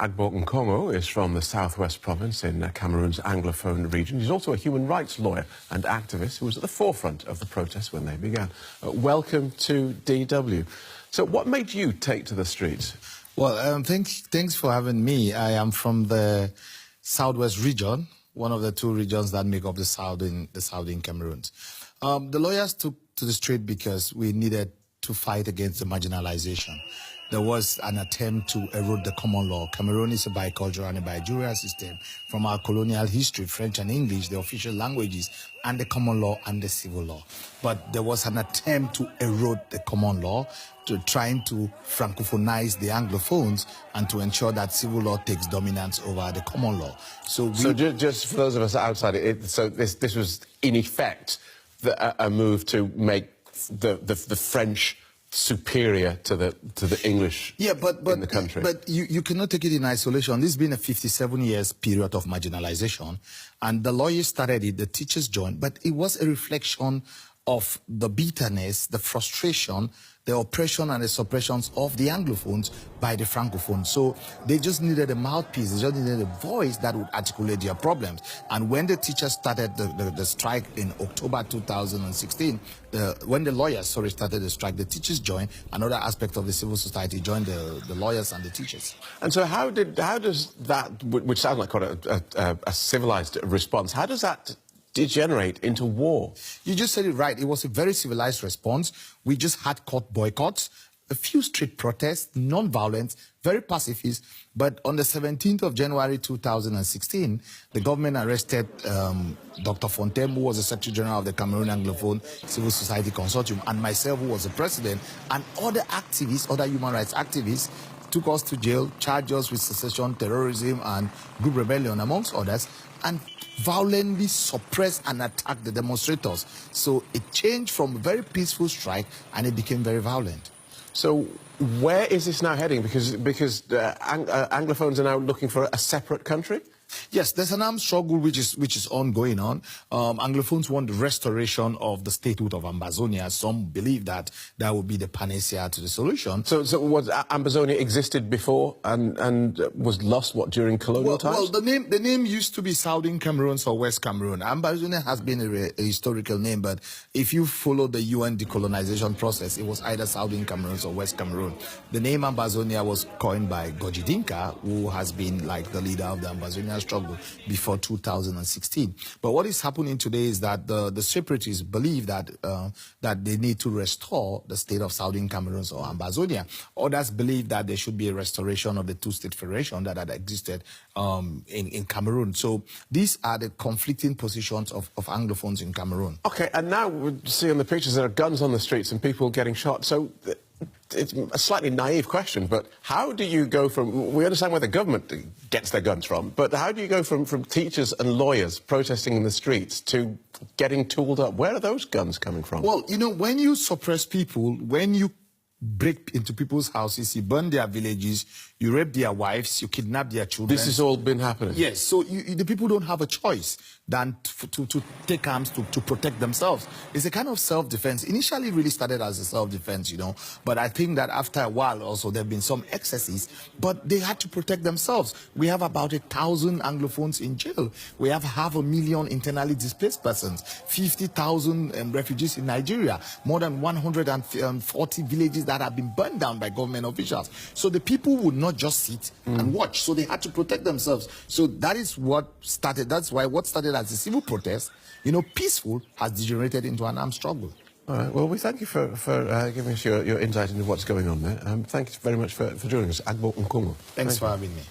Agbor Nkongho is from the southwest province in Cameroon's Anglophone region. He's also a human rights lawyer and activist who was at the forefront of the protests when they began. Welcome to DW. So what made you take to the streets? Well, thanks for having me. I am from the southwest region, one of the two regions that make up the south in Cameroon. The lawyers took to the street because we needed to fight against the marginalization. There was an attempt to erode the common law. Cameroon is a bicultural and a bijurial system. From our colonial history, French and English, the official languages, and the common law and the civil law. But there was an attempt to erode the common law, to trying to francophonize the Anglophones and to ensure that civil law takes dominance over the common law. So just for those of us outside, this was in effect a move to make the French superior to the English in the country. But you cannot take it in isolation. This has been a 57 years period of marginalization, and the lawyers started it, the teachers joined, but it was a reflection of the bitterness, the frustration, the oppression and the suppressions of the Anglophones by the Francophones. So they just needed a mouthpiece, they just needed a voice that would articulate their problems. And when the teachers started the strike in October 2016, when the lawyers started the strike, the teachers joined, another aspect of the civil society joined the lawyers and the teachers. And so how does that, which sounds like quite a civilized response, how does that degenerate into war? You just said it right. It was a very civilized response. We just had court boycotts, a few street protests, non-violent, very pacifist. But on the 17th of January 2016, the government arrested Dr. Fontaine, who was the Secretary General of the Cameroon Anglophone Civil Society Consortium, and myself, who was the president, and other activists, other human rights activists, took us to jail, charged us with secession, terrorism, and group rebellion, amongst others, and violently suppressed and attacked the demonstrators. So it changed from a very peaceful strike and it became very violent. So where is this now heading? Because Anglophones are now looking for a separate country? Yes, there's an armed struggle which is ongoing on. Anglophones want the restoration of the statehood of Ambazonia. Some believe that that would be the panacea to the solution. So was Ambazonia existed before and was lost, what, during colonial times? Well, the name used to be Southern Cameroon or West Cameroon. Ambazonia has been a historical name, but if you follow the UN decolonization process, it was either Southern Cameroon or West Cameroon. The name Ambazonia was coined by Goji Dinka, who has been like the leader of the Ambazonia struggle before 2016. But what is happening today is that the separatists believe that that they need to restore the state of Southern Cameroon or Ambazonia. Others believe that there should be a restoration of the two-state federation that had existed in Cameroon. So these are the conflicting positions of Anglophones in Cameroon. Okay, and now we see on the pictures there are guns on the streets and people getting shot. So it's a slightly naive question, but how do you go from... We understand where the government gets their guns from, but how do you go from teachers and lawyers protesting in the streets to getting tooled up? Where are those guns coming from? Well, you know, when you suppress people, when you break into people's houses, you burn their villages, you rape their wives, you kidnap their children. This has all been happening? Yes, so the people don't have a choice than to take arms to protect themselves. It's a kind of self-defense. Initially, it really started as a self-defense, you know, but I think that after a while also there have been some excesses, but they had to protect themselves. We have about 1,000 Anglophones in jail. We have 500,000 internally displaced persons, 50,000 refugees in Nigeria, more than 140 villages that have been burned down by government officials. So the people would not just sit and watch, so they had to protect themselves. So that is what started, that's why what started as a civil protest, you know, peaceful, has degenerated into an armed struggle. All right, well, we thank you for giving us your insight into what's going on there. Thank you very much for joining us, Agbor Nkongho. Thanks for having me.